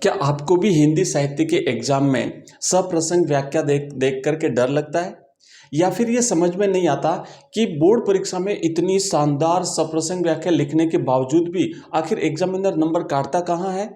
क्या आपको भी हिंदी साहित्य के एग्जाम में सप्रसंग व्याख्या देख देख करके डर लगता है, या फिर ये समझ में नहीं आता कि बोर्ड परीक्षा में इतनी शानदार सप्रसंग व्याख्या लिखने के बावजूद भी आखिर एग्जामिनर नंबर काटता कहाँ है?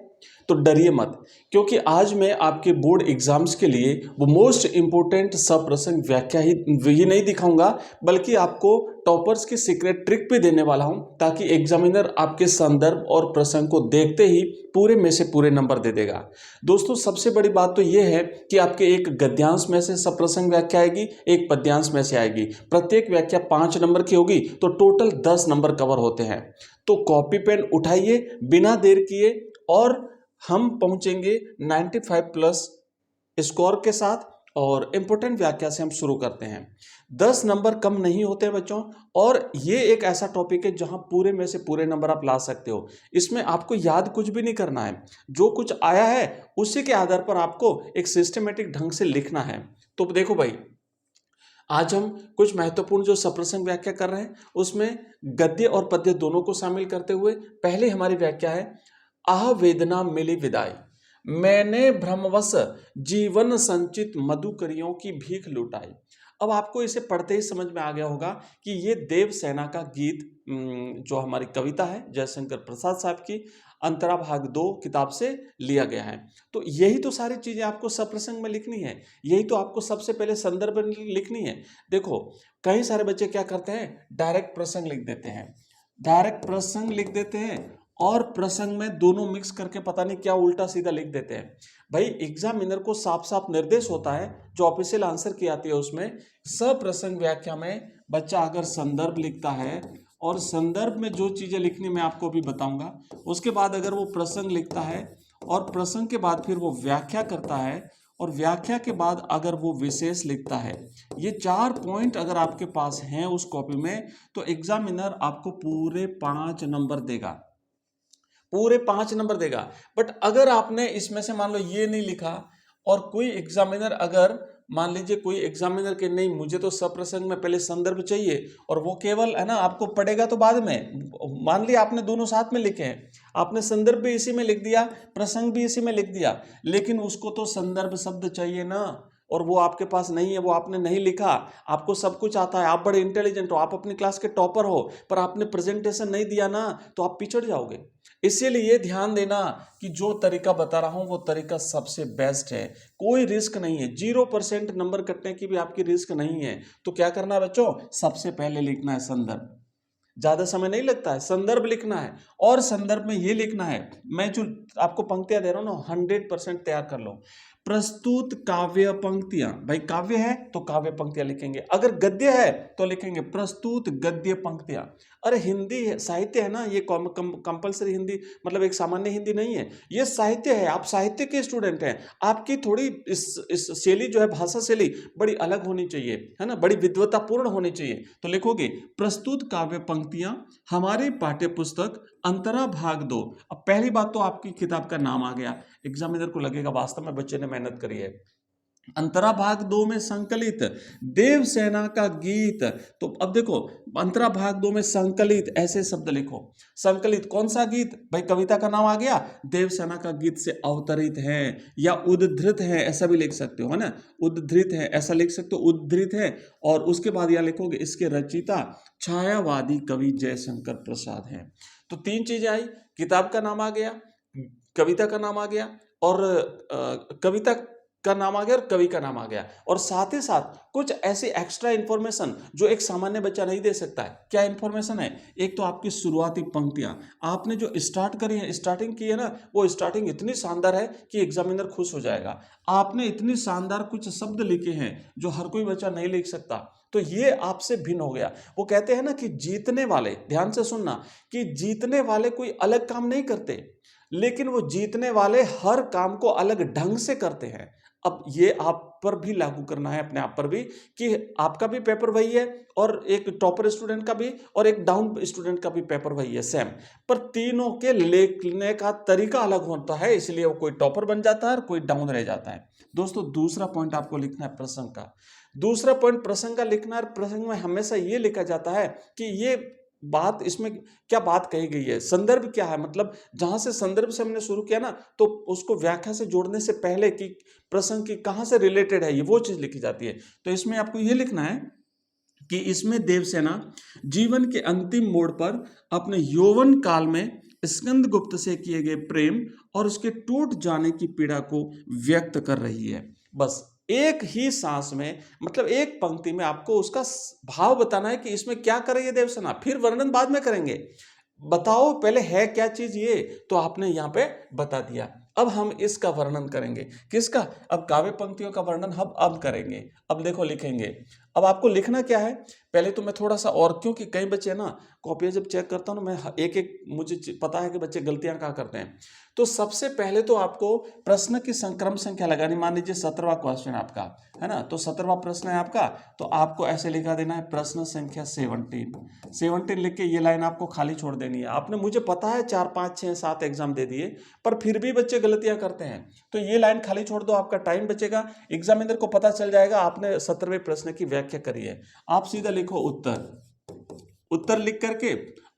तो डरिए मत, क्योंकि आज मैं आपके बोर्ड एग्जाम्स के लिए वो मोस्ट इंपॉर्टेंट सप्रसंग व्याख्या ही नहीं दिखाऊंगा, बल्कि आपको टॉपर्स की सीक्रेट ट्रिक भी देने वाला हूं, ताकि एग्जामिनर आपके संदर्भ और प्रसंग को देखते ही पूरे में से पूरे नंबर दे देगा। दोस्तों, सबसे बड़ी बात तो यह है कि आपके एक गद्यांश में से सप्रसंग व्याख्या आएगी, एक पद्यांश में से आएगी। प्रत्येक व्याख्या 5 नंबर की होगी, तो टोटल 10 नंबर कवर होते हैं। तो कॉपी पेन उठाइए बिना देर किए, और हम पहुंचेंगे 95 प्लस स्कोर के साथ। और इंपोर्टेंट व्याख्या से हम शुरू करते हैं। 10 नंबर कम नहीं होते बच्चों, और ये एक ऐसा टॉपिक है जहां पूरे में से पूरे नंबर आप ला सकते हो। इसमें आपको याद कुछ भी नहीं करना है, जो कुछ आया है उसी के आधार पर आपको एक सिस्टमेटिक ढंग से लिखना है। तो देखो भाई, आज हम कुछ महत्वपूर्ण जो सप्रसंग व्याख्या कर रहे हैं उसमें गद्य और पद्य दोनों को शामिल करते हुए पहले हमारी व्याख्या है, आह वेदना मिली विदाई, मैंने भ्रमवश जीवन संचित मधुकरियों की भीख लुटाई। अब आपको इसे पढ़ते ही समझ में आ गया होगा कि ये देवसेना का गीत जो हमारी कविता है जयशंकर प्रसाद साहब की अंतरा भाग 2 किताब से लिया गया है। तो यही तो सारी चीजें आपको सप्रसंग में लिखनी है, यही तो आपको सबसे पहले संदर्भ में लिखनी है। देखो, कई सारे बच्चे क्या करते हैं, डायरेक्ट प्रसंग लिख देते हैं, डायरेक्ट प्रसंग लिख देते हैं और प्रसंग में दोनों मिक्स करके पता नहीं क्या उल्टा सीधा लिख देते हैं। भाई, एग्जामिनर को साफ साफ निर्देश होता है, जो ऑफिशियल आंसर की आती है उसमें सप्रसंग व्याख्या में बच्चा अगर संदर्भ लिखता है, और संदर्भ में जो चीजें लिखनी मैं आपको अभी बताऊंगा, उसके बाद अगर वो प्रसंग लिखता है और प्रसंग के बाद फिर वो व्याख्या करता है, और व्याख्या के बाद अगर वो विशेष लिखता है, ये 4 पॉइंट अगर आपके पास हैं उस कॉपी में, तो एग्जामिनर आपको पूरे 5 नंबर देगा, पूरे 5 नंबर देगा। बट अगर आपने इसमें से मान लो ये नहीं लिखा, और कोई एग्जामिनर अगर मान लीजिए कोई एग्जामिनर के नहीं, मुझे तो सप्रसंग में पहले संदर्भ चाहिए, और वो केवल है ना आपको पढ़ेगा तो बाद में, मान लिया आपने दोनों साथ में लिखे हैं, आपने संदर्भ भी इसी में लिख दिया, प्रसंग भी इसी में लिख दिया, लेकिन उसको तो संदर्भ शब्द चाहिए ना, और वो आपके पास नहीं है, वो आपने नहीं लिखा। आपको सब कुछ आता है, आप बड़े इंटेलिजेंट हो, आप अपनी क्लास के टॉपर हो, पर आपने प्रेजेंटेशन नहीं दिया ना, तो आप पिछड़ जाओगे। इसीलिए ध्यान देना कि जो तरीका बता रहा हूं वो तरीका सबसे बेस्ट है, कोई रिस्क नहीं है, 0% नंबर कटने की भी आपकी रिस्क नहीं है। तो क्या करना है बच्चों, सबसे पहले लिखना है संदर्भ, ज्यादा समय नहीं लगता है, संदर्भ लिखना है, और संदर्भ में ये लिखना है, मैं जो आपको पंक्तियां दे रहा हूं ना 100% तैयार कर लो। प्रस्तुत काव्य पंक्तियां, भाई काव्य है तो काव्य पंक्तियां लिखेंगे, अगर गद्य है तो लिखेंगे प्रस्तुत गद्य पंक्तियां। अरे हिंदी है, साहित्य है ना, ये कंपलसरी हिंदी मतलब एक सामान्य हिंदी नहीं है, ये साहित्य है, आप साहित्य के स्टूडेंट हैं, आपकी थोड़ी इस शैली जो है, भाषा शैली बड़ी अलग होनी चाहिए, है ना, बड़ी विद्वतापूर्ण होनी चाहिए। तो लिखोगे प्रस्तुत काव्य पंक्तियां हमारी पाठ्य पुस्तक अंतरा भाग 2। अब पहली बात तो आपकी किताब का नाम आ गया, एग्जामिनर को लगेगा वास्तव में बच्चे ने मेहनत करी है। अंतरा भाग 2 में संकलित देवसेना का गीत, तो अब देखो अंतरा भाग 2 में संकलित ऐसे शब्द लिखो। संकलित कौन सा गीत, भाई कविता का नाम आ गया, देवसेना का गीत से अवतरित है, या उद्धृत है ऐसा भी लिख सकते हो, है ना, उद्धृत है ऐसा लिख सकते हो, उद्धृत है। और उसके बाद यह लिखोगे इसके रचयिता छायावादी कवि जयशंकर प्रसाद हैं। तो 3 चीजें आई, किताब का नाम आ गया, कविता का नाम आ गया, और कविता का नाम आ गया, और कवि का नाम आ गया, और साथ ही साथ कुछ ऐसी एक्स्ट्रा इंफॉर्मेशन जो एक सामान्य बच्चा नहीं दे सकता है। क्या इंफॉर्मेशन है, एक तो आपकी शुरुआती पंक्तियां, आपने जो स्टार्ट करी है, स्टार्टिंग की है ना, वो स्टार्टिंग इतनी शानदार है कि एग्जामिनर खुश हो जाएगा। आपने इतनी शानदार कुछ शब्द लिखे हैं जो हर कोई बच्चा नहीं लिख सकता, तो ये आपसे भिन्न हो गया। वो कहते हैं ना कि जीतने वाले, ध्यान से सुनना, कि जीतने वाले कोई अलग काम नहीं करते, लेकिन वो जीतने वाले हर काम को अलग ढंग से करते हैं। अब ये आप पर भी लागू करना है, अपने आप पर भी, कि आपका भी पेपर वही है, और एक टॉपर स्टूडेंट का भी, और एक डाउन स्टूडेंट का भी पेपर वही है, सेम, पर तीनों के लिखने का तरीका अलग होता है, इसलिए वो कोई टॉपर बन जाता है और कोई डाउन रह जाता है। दोस्तों, दूसरा पॉइंट आपको लिखना है प्रसंग का, दूसरा पॉइंट प्रसंग का लिखना है। प्रसंग में हमेशा ये लिखा जाता है कि ये बात इसमें क्या बात कही गई है, संदर्भ क्या है, मतलब जहां से संदर्भ से हमने शुरू किया ना, तो उसको व्याख्या से जोड़ने से पहले कि प्रसंग की कहां से रिलेटेड है, ये वो चीज लिखी जाती है। तो इसमें आपको ये लिखना है कि इसमें देवसेना जीवन के अंतिम मोड़ पर अपने यौवन काल में स्कंदगुप्त से किए गए प्रेम और उसके टूट जाने की पीड़ा को व्यक्त कर रही है। बस एक ही सांस में, मतलब एक पंक्ति में आपको उसका भाव बताना है कि इसमें क्या कर रही है देवसेना, फिर वर्णन बाद में करेंगे। बताओ पहले है क्या चीज ये, तो आपने यहाँ पे बता दिया। अब हम इसका वर्णन करेंगे, किसका, अब काव्य पंक्तियों का वर्णन हम अब करेंगे। अब देखो लिखेंगे, अब आपको लिखना क्या है, पहले तो मैं थोड़ा सा, और क्योंकि कई बच्चे ना कॉपी जब चेक करता हूँ ना, मैं एक एक, मुझे पता है कि बच्चे गलतियां क्या करते हैं। तो सबसे पहले तो आपको प्रश्न की क्रम संख्या लगानी, मान लीजिए 17वां क्वेश्चन आपका है ना, तो 17वां प्रश्न है आपका, तो आपको ऐसे लिखा देना है प्रश्न संख्या 17 लिख के ये लाइन आपको खाली छोड़ देनी है। आपने, मुझे पता है 4 5 6 7 एग्जाम दे दिए, पर फिर भी बच्चे गलतियां करते हैं, तो ये लाइन खाली छोड़ दो, आपका टाइम बचेगा, एग्जामिनर को पता चल जाएगा आपने 17वें प्रश्न की व्याख्या करी है। आप सीधा लिखो उत्तर लिख करके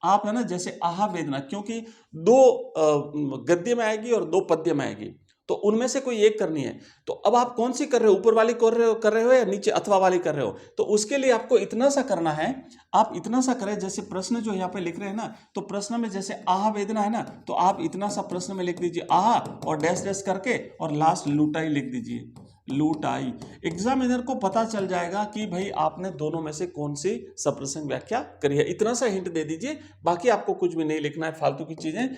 आप, है ना, जैसे आहा वेदना, क्योंकि 2 गद्य में आएगी और 2 पद्य में आएगी, तो उनमें से कोई एक करनी है। तो अब आप कौन सी कर रहे हो, ऊपर वाली कर रहे हो या नीचे अथवा वाली कर रहे हो, तो उसके लिए आपको इतना सा करना है, आप इतना सा करें, जैसे प्रश्न जो यहाँ पे लिख रहे हैं ना, तो प्रश्न में जैसे आहा वेदना है ना, तो आप इतना सा प्रश्न में लिख दीजिए आहा और डैश डैश करके, और लास्ट लूटाई लिख दीजिए, लूटाई। एग्जामिनर को पता चल जाएगा कि भाई आपने दोनों में से कौन सी सप्रसंग व्याख्या करी है। इतना सा हिंट दे दीजिए, बाकी आपको कुछ भी नहीं लिखना है फालतू की चीजें।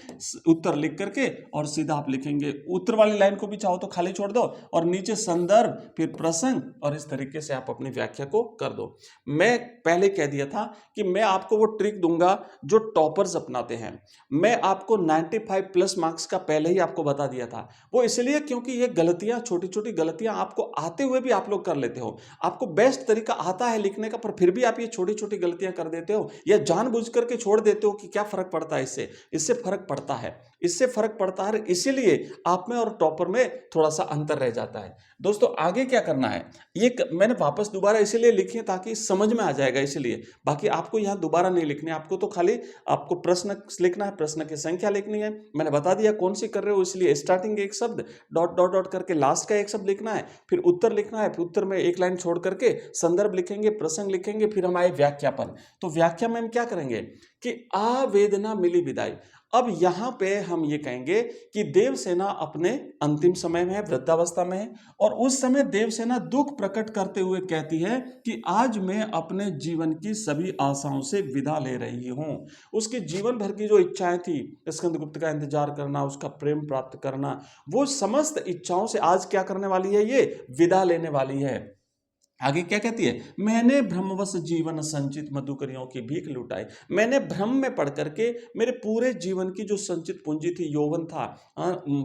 उत्तर लिख करके और सीधा आप लिखेंगे, उत्तर वाली लाइन को भी चाहो तो खाली छोड़ दो, और नीचे संदर्भ, फिर प्रसंग, और इस तरीके से आप अपनी व्याख्या को कर दो। मैं पहले कह दिया था कि मैं आपको वो ट्रिक दूंगा जो टॉपर्स अपनाते हैं। मैं आपको 95 प्लस मार्क्स का पहले ही आपको बता दिया था, वो इसलिए क्योंकि ये गलतियां, छोटी छोटी गलतियां आपको आते हुए भी आप लोग कर लेते हो। आपको बेस्ट तरीका आता है लिखने का, पर फिर भी आप ये छोटी छोटी गलतियां कर देते हो या जानबूझ करके छोड़ देते हो। कि क्या फर्क पड़ता है इससे, इससे फर्क पड़ता है, इससे फर्क पड़ता है, इसीलिए आप में और टॉपर में थोड़ा सा अंतर रह जाता है। दोस्तों आगे क्या करना है, ये मैंने वापस दोबारा इसीलिए लिखी है ताकि समझ में आ जाएगा, इसलिए। बाकी आपको यहां दोबारा नहीं लिखनी, आपको तो खाली आपको प्रश्न लिखना है, प्रश्न की संख्या लिखनी है, मैंने बता दिया कौन सी कर रहे हो, इसलिए स्टार्टिंग एक शब्द डॉट डॉट डॉट करके लास्ट का एक शब्द लिखना है, फिर उत्तर लिखना है, फिर उत्तर में एक लाइन छोड़ करके संदर्भ लिखेंगे, प्रसंग लिखेंगे, फिर हम आए व्याख्या पर। तो व्याख्या में हम क्या करेंगे कि आवेदना मिली विदाई। अब यहां पे हम ये कहेंगे कि देवसेना अपने अंतिम समय में है, वृद्धावस्था में है, और उस समय देवसेना दुख प्रकट करते हुए कहती है कि आज मैं अपने जीवन की सभी आशाओं से विदा ले रही हूं। उसके जीवन भर की जो इच्छाएं थी, स्कंदगुप्त का इंतजार करना, उसका प्रेम प्राप्त करना, वो समस्त इच्छाओं से आज क्या करने वाली है, ये विदा लेने वाली है। आगे क्या कहती है, मैंने भ्रमवश जीवन संचित मधुकरियों की भीख लुटाई। मैंने भ्रम में पढ़ करके मेरे पूरे जीवन की जो संचित पूंजी थी, यौवन था,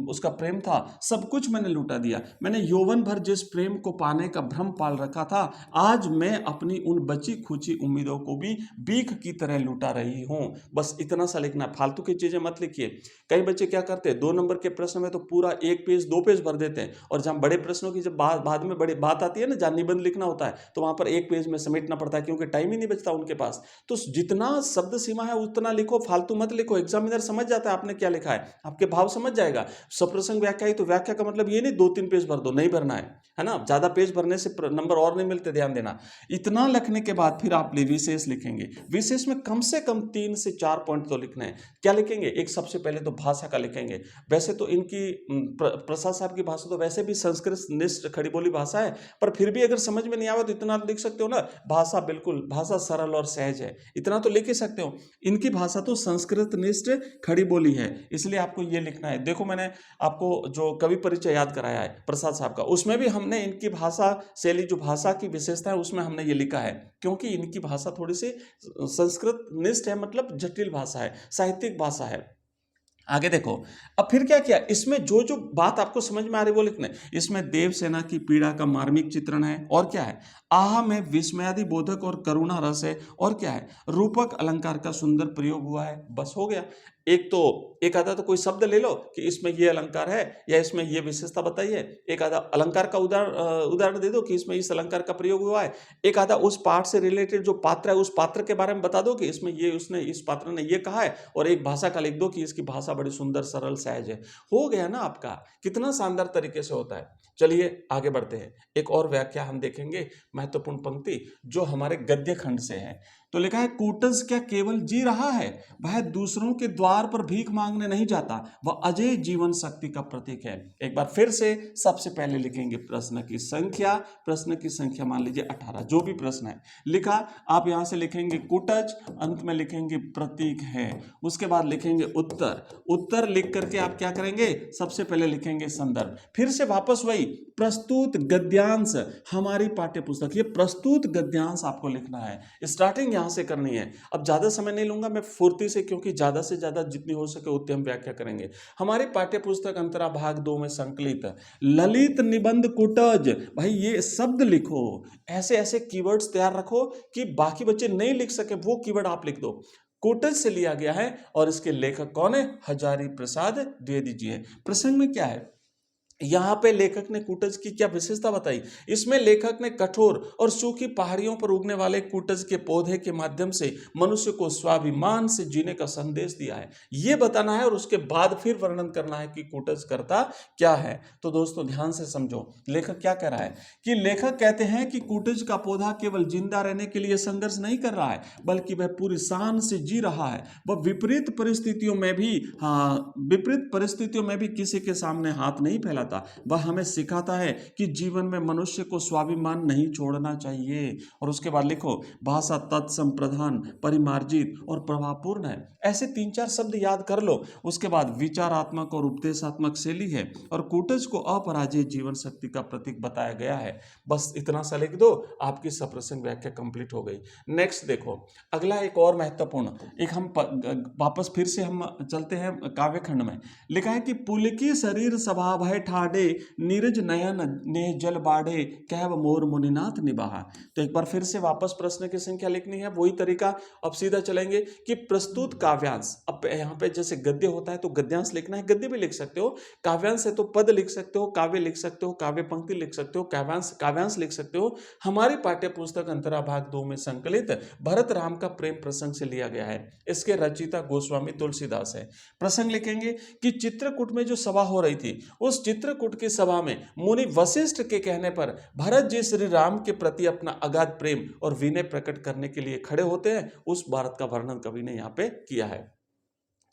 उसका प्रेम था, सब कुछ मैंने लुटा दिया। मैंने यौवन भर जिस प्रेम को पाने का भ्रम पाल रखा था, आज मैं अपनी उन बची खुची उम्मीदों को भी भीख की तरह लुटा रही हूं। बस इतना सा लिखना, फालतू की चीजें मत लिखिए। कई बच्चे क्या करते हैं, 2 नंबर के प्रश्न में तो पूरा 1 पेज 2 पेज भर देते हैं, और जहां बड़े प्रश्नों की जब बाद में बड़ी बात आती है ना, जहां निबंध लिखना होता है, तो वहां पर 1 पेज में समेटना पड़ता है, क्योंकि टाइम ही नहीं बचता उनके पास। तो जितना शब्द सीमा है उतना लिखो, फालतू मत लिखो। एग्जामिनर समझ जाता है आपने क्या लिखा है, आपके भाव समझ जाएगा। सप्रसंग व्याख्या ही तो, व्याख्या का मतलब ये नहीं 2-3 पेज भर दो, नहीं भरना है ना, ज्यादा पेज भरने से नंबर और नहीं मिलते, ध्यान देना। इतना लिखने के बाद फिर आप विशेष लिखेंगे। विशेष में कम से कम 3 से 4 पॉइंट तो लिखने हैं। क्या लिखेंगे, एक सबसे पहले तो भाषा का लिखेंगे। वैसे तो इनकी प्रसाद साहब की भाषा तो वैसे भी संस्कृत निष्ठ खड़ी बोली भाषा है, पर फिर भी अगर समझ में नहीं आवे तो इतना लिख सकते हो ना, भाषा बिल्कुल, भाषा सरल और सहज है, इतना तो लिख ही सकते हो। इनकी भाषा तो संस्कृत निष्ठ खड़ी बोली है, इसलिए आपको ये लिखना है। देखो मैंने आपको जो कवि परिचय याद कराया है प्रसाद साहब का, उसमें भी हमने इनकी भाषा शैली, जो भाषा की विशेषता है, उसमें हमने ये लिखा है, क्योंकि इनकी भाषा थोड़ी सी संस्कृत निष्ठ है, मतलब जटिल भाषा है, साहित्यिक भाषा है। आगे देखो, अब फिर क्या किया, इसमें जो जो बात आपको समझ में आ रही वो लिखना है। इसमें देवसेना की पीड़ा का मार्मिक चित्रण है, और क्या है, आह में विस्मयादि बोधक और करुणा रस है, और क्या है, रूपक अलंकार का सुंदर प्रयोग हुआ है। बस हो गया। एक आधा तो कोई शब्द ले लो कि इसमें ये अलंकार है या इसमें ये विशेषता बताइए, एक आधा अलंकार का उदाहरण दे दो कि इसमें इस अलंकार का प्रयोग हुआ है, एक आधा उस पाठ से रिलेटेड जो पात्र है उस पात्र के बारे में बता दो कि इसमें ये उसने इस पात्र ने ये कहा है, और एक भाषा का लिख दो कि इसकी भाषा बड़ी सुंदर सरल सहज है। हो गया ना आपका, कितना शानदार तरीके से होता है। चलिए आगे बढ़ते हैं, एक और व्याख्या हम देखेंगे, महत्वपूर्ण पंक्ति जो हमारे गद्य खंड से है। तो लिखा है, कूटज क्या केवल जी रहा है, वह दूसरों के द्वार पर भीख मांगने नहीं जाता, वह अजय जीवन शक्ति का प्रतीक है। एक बार फिर से सबसे पहले लिखेंगे प्रश्न की संख्या मान लीजिए 18, जो भी प्रश्न है लिखा, आप यहां से लिखेंगे कूटज, अंत में लिखेंगे प्रतीक है, उसके बाद लिखेंगे उत्तर लिख करके आप क्या करेंगे, सबसे पहले लिखेंगे संदर्भ, फिर से वापस वही प्रस्तुत गद्यांश, हमारी पाठ्य पुस्तक, ये प्रस्तुत गद्यांश आपको लिखना है, स्टार्टिंग यहां से करनी है। अब ज्यादा समय नहीं लूंगा मैं फुर्ती से, क्योंकि ज्यादा से ज्यादा जितनी हो सके उतनी हम व्याख्या करेंगे। हमारी पाठ्य पुस्तक अंतरा भाग 2 में संकलित ललित निबंध कुटज, भाई ये शब्द लिखो, ऐसे ऐसे कीवर्ड्स तैयार रखो कि बाकी बच्चे नहीं लिख सके, वो कीवर्ड आप लिख दो। कुटज से लिया गया है और इसके लेखक कौन है, हजारी प्रसाद द्विवेदी जी है। प्रसंग में क्या है, यहां पे लेखक ने कूटज की क्या विशेषता बताई, इसमें लेखक ने कठोर और सूखी पहाड़ियों पर उगने वाले कूटज के पौधे के माध्यम से मनुष्य को स्वाभिमान से जीने का संदेश दिया है, यह बताना है, और उसके बाद फिर वर्णन करना है कि कूटज करता क्या है। तो दोस्तों ध्यान से समझो, लेखक क्या कह रहा है कि लेखक कहते हैं कि कूटज का पौधा केवल जिंदा रहने के लिए संघर्ष नहीं कर रहा है, बल्कि वह पूरी शान से जी रहा है। वह विपरीत परिस्थितियों में भी किसी के सामने हाथ नहीं फैलाता। वह हमें सिखाता है कि जीवन में मनुष्य को स्वाभिमान नहीं छोड़ना चाहिए। और उसके बाद लिखो, भाषा तत्सम, प्रधान, परिमार्जित और प्रभावपूर्ण है। ऐसे 3-4 शब्द याद कर लो। उसके बाद विचारात्मक और उपदेशात्मक शैली है, और कूटज को अपराजय जीवन शक्ति का प्रतीक बताया गया है। बस इतना सा लिख दो, आपकी सप्रसंग व्याख्या कंप्लीट हो गई। नेक्स्ट देखो, अगला एक और महत्वपूर्ण, एक हम वापस फिर से हम चलते हैं काव्य खंड में। लिखा है कि पुलकी शरीर स्वभाव है ठाडे, नीरज नयन ने जल बाढ़े, कहव मोर मुनिनाथ निबाहा। तो एक बार फिर से वापस प्रश्न की संख्या लिखनी है, वही तरीका। अब सीधा चलेंगे कि प्रस्तुत काव्यांश, अब यहाँ पे जैसे गद्य होता है तो गद्यांश लिखना है, गद्य भी लिख सकते हो, काव्यांश है तो पद लिख सकते हो, काव्य लिख सकते हो, काव्य पंक्ति लिख सकते हो, काव्यांश लिख सकते हो। हमारी पाठ्य पुस्तक अंतरा भाग 2 में संकलित भरत राम का प्रेम प्रसंग से लिया गया है। इसके रचयिता गोस्वामी तुलसीदास है। प्रसंग लिखेंगे कि चित्रकूट में जो सभा हो रही थी, उस चित्रकूट की सभा में मुनि वशिष्ठ के कहने पर भरत जी श्री राम के प्रति अपना अगाध प्रेम और विनय प्रकट करने के लिए खड़े होते हैं। उस भारत का वर्णन कवि ने यहाँ पे किया है।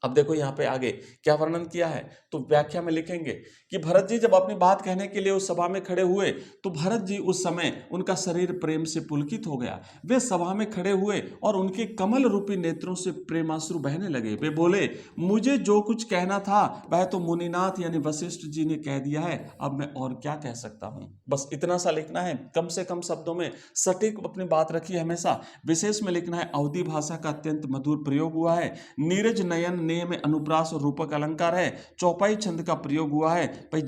अब देखो यहाँ पे आगे क्या वर्णन किया है, तो व्याख्या में लिखेंगे कि भरत जी जब अपनी बात कहने के लिए उस सभा में खड़े हुए, तो भरत जी उस समय उनका शरीर प्रेम से पुलकित हो गया। वे सभा में खड़े हुए और उनके कमल रूपी नेत्रों से प्रेमाश्रु बहने लगे। वे बोले, मुझे जो कुछ कहना था वह तो मुनिनाथ यानी वशिष्ठ जी ने कह दिया है, अब मैं और क्या कह सकता हूँ। बस इतना सा लिखना है, कम से कम शब्दों में सटीक अपनी बात रखिए हमेशा। विशेष में लिखना है, अवधि भाषा का अत्यंत मधुर प्रयोग हुआ है। नीरज नयन ने में अनुप्रास और रूपक अलंकार है। चौपाई छंद का प्रयोग हुआ है। भाई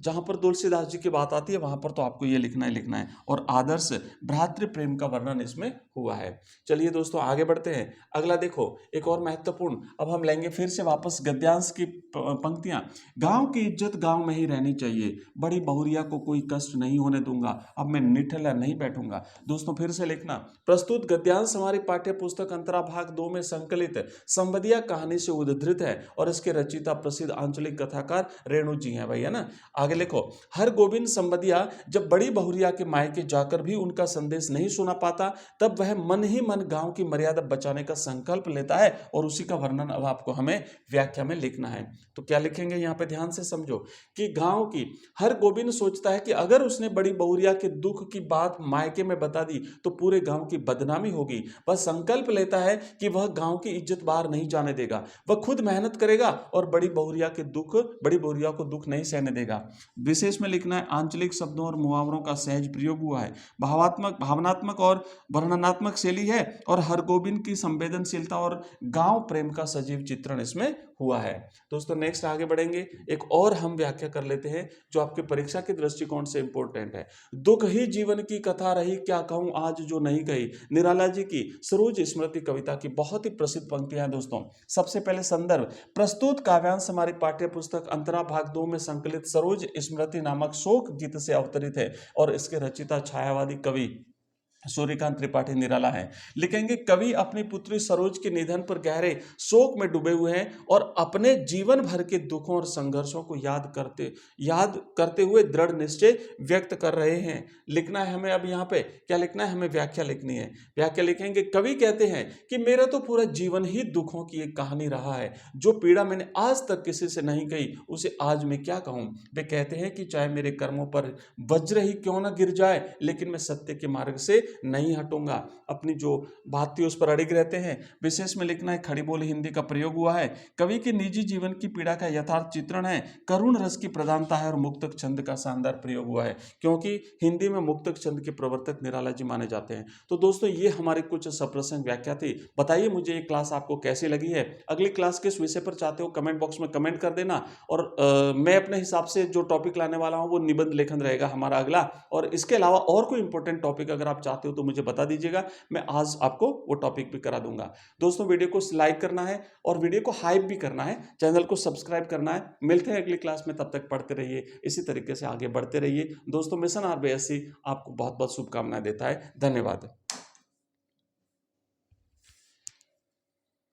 जहां पर तुलसीदास जी की बात आती है वहां पर तो आपको ये लिखना है। और आदर्श भ्रातृ प्रेम का वर्णन इसमें हुआ है। चलिए दोस्तों आगे बढ़ते हैं। अगला देखो, एक और महत्वपूर्ण, अब हम लेंगे फिर से वापस गद्यांश की पंक्तियां। गांव की इज्जत गांव में ही रहनी चाहिए, बड़ी बहुरिया को कोई कष्ट नहीं होने दूंगा, अब मैं निठला नहीं बैठूंगा। दोस्तों फिर से लिखना, प्रस्तुत गद्यांश हमारी पाठ्य पुस्तक अंतरा भाग 2 में संकलित संबदिया कहानी से उद्धृत है, और इसके रचयिता प्रसिद्ध आंचलिक कथाकार रेणु जी हैं। भाई है ना, आगे लिखो, हर गोविंद संबदिया जब बड़ी बहुरिया के मायके जाकर भी उनका संदेश नहीं सुना पाता, तब वह मन ही मन गांव की मर्यादा बचाने का संकल्प लेता है, और उसी का वर्णन अब आपको हमें व्याख्या में लिखना है। तो क्या लिखेंगे यहाँ पे, ध्यान से समझो कि गांव की हर गोविंद सोचता है कि अगर उसने बड़ी बहुरिया के दुख की बात मायके में बता दी तो पूरे गांव की बदनामी होगी। वह संकल्प लेता है कि वह गांव की इज्जत बाहर नहीं जाने देगा, वह खुद मेहनत करेगा और बड़ी बहुरिया को दुख नहीं सहने देगा। विशेष में लिखना है, आंचलिक शब्दों और मुहावरों का सहज प्रयोग हुआ है। भावनात्मक और वर्णनात्मक शैली है, और हरगोविंद की संवेदनशीलता और गांव प्रेम का सजीव चित्रण इसमें हुआ है। दोस्तों नेक्स्ट आगे बढ़ेंगे, एक और हम व्याख्या कर लेते हैं जो आपके परीक्षा के दृष्टिकोण से इंपॉर्टेंट है। दुख ही जीवन की कथा रही, क्या कहूं आज जो नहीं कही, निराला जी की सरोज स्मृति कविता की बहुत ही प्रसिद्ध पंक्तियां दोस्तों। सबसे पहले संदर्भ, प्रस्तुत काव्यांश हमारी पाठ्य पुस्तक अंतरा भाग 2 में संकलित सरोज स्मृति नामक शोक गीत से अवतरित है और इसके रचयिता छायावादी कवि सूर्यकांत त्रिपाठी निराला है। लिखेंगे, कवि अपनी पुत्री सरोज के निधन पर गहरे शोक में डूबे हुए हैं और अपने जीवन भर के दुखों और संघर्षों को याद करते हुए दृढ़ निश्चय व्यक्त कर रहे हैं। लिखना है हमें, अब यहाँ पे क्या लिखना है, हमें व्याख्या लिखनी है। व्याख्या लिखेंगे, कवि कहते हैं कि मेरा तो पूरा जीवन ही दुखों की एक कहानी रहा है। जो पीड़ा मैंने आज तक किसी से नहीं कही उसे आज मैं क्या कहूँ। वे कहते हैं कि चाहे मेरे कर्मों पर वज्र ही क्यों न गिर जाए, लेकिन मैं सत्य के मार्ग से नहीं हटूंगा। अपनी जो बात थी उस पर अड़िग रहते हैं। विशेष में लिखना है, खड़ी बोली हिंदी का प्रयोग हुआ है। कवि के निजी जीवन की पीड़ा का यथार्थ चित्रण है। करुण रस की प्रधानता है और मुक्तक छंद का शानदार प्रयोग हुआ है, क्योंकि हिंदी में मुक्तक छंद के प्रवर्तक निराला जी माने जाते हैं। तो दोस्तों, ये हमारी कुछ सप्रसंग व्याख्या थी। बताइए मुझे ये क्लास आपको कैसी लगी है। अगली क्लास किस विषय पर चाहते हो कमेंट बॉक्स में कमेंट कर देना। और मैं अपने हिसाब से जो टॉपिक लाने वाला हूँ वो निबंध लेखन रहेगा हमारा अगला। और इसके अलावा और कोई इंपॉर्टेंट टॉपिक अगर आप चाहते हो तो मुझे बता दीजिएगा, मैं आज आपको वो टॉपिक भी करा दूंगा। दोस्तों, वीडियो को लाइक करना है और वीडियो को हाइप भी करना है, चैनल को सब्सक्राइब करना है। मिलते हैं अगली क्लास में, तब तक पढ़ते रहिए, इसी तरीके से आगे बढ़ते रहिए। दोस्तों, मिशन RBSC आपको बहुत बहुत शुभकामनाएं देता है। धन्यवाद।